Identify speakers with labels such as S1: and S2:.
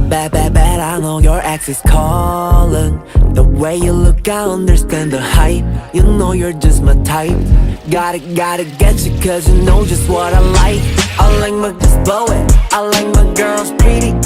S1: Bad, bad, bad, I know your ex is calling. The way you look, I understand the hype. You know you're just my type. Gotta get you cause you know just what I like. I like my girls blow it, I like my girls pretty.